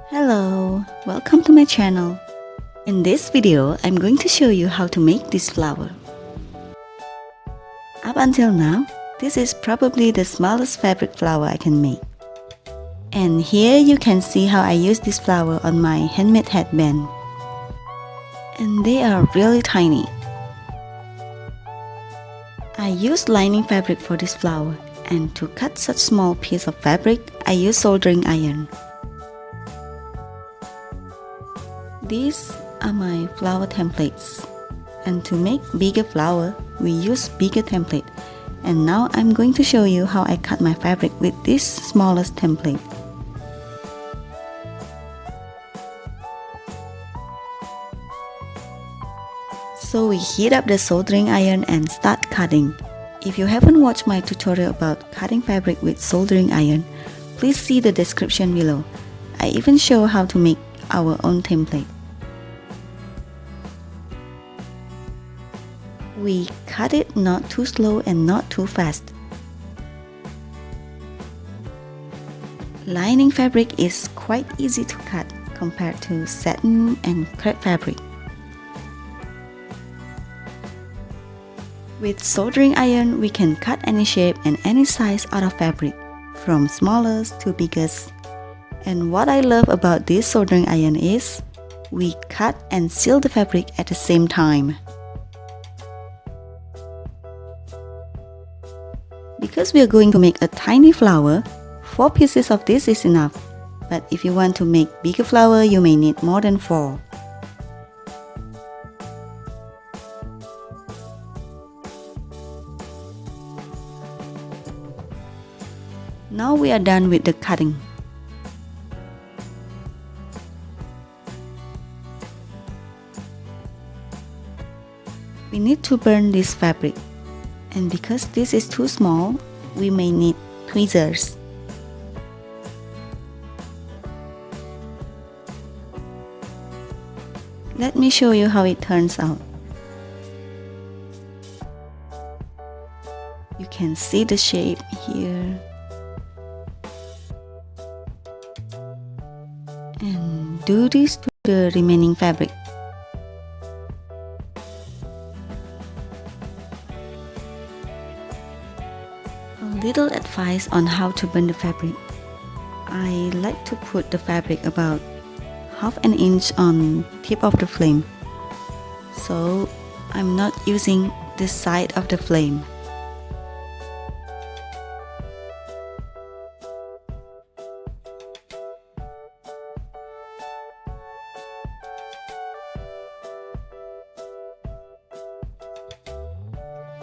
Hello, welcome to my channel. In this video, I'm going to show you how to make this flower. Up until now, this is probably the smallest fabric flower I can make. And here you can see how I use this flower on my handmade headband. And they are really tiny. I use lining fabric for this flower, and to cut such small piece of fabric, I use soldering iron. These are my flower templates, and to make bigger flower, we use bigger template. And now I'm going to show you how I cut my fabric with this smallest template. So we heat up the soldering iron and start cutting. If you haven't watched my tutorial about cutting fabric with soldering iron, please see the description below. I even show how to make our own template. We cut it not too slow and not too fast. Lining fabric is quite easy to cut compared to satin and crepe fabric. With soldering iron, we can cut any shape and any size out of fabric, from smallest to biggest. And what I love about this soldering iron is, we cut and seal the fabric at the same time. Because we are going to make a tiny flower, 4 pieces of this is enough. But if you want to make bigger flower, you may need more than 4. Now we are done with the cutting. We need to burn this fabric. And because this is too small, we may need tweezers. Let me show you how it turns out. You can see the shape here. And do this to the remaining fabric. A little advice on how to burn the fabric. I like to put the fabric about half an inch on tip of the flame, so I'm not using this side of the flame.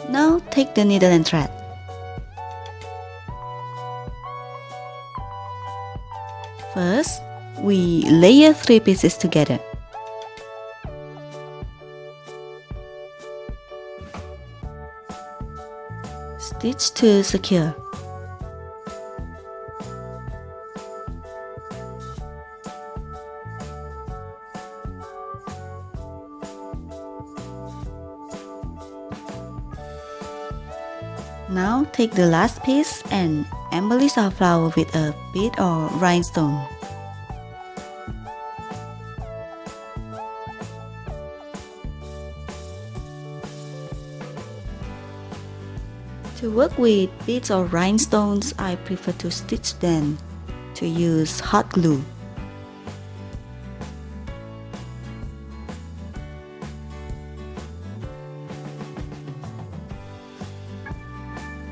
Now take the needle and thread. First, we layer 3 pieces together. Stitch to secure. Now take the last piece and embellish our flower with a bead or rhinestone. To work with beads or rhinestones, I prefer to stitch than to use hot glue.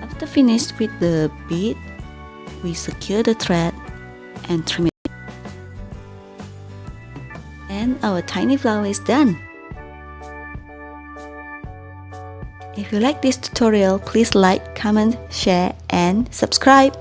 After finished with the bead, we secure the thread and trim it. And our tiny flower is done. If you like this tutorial, please like, comment, share, and subscribe.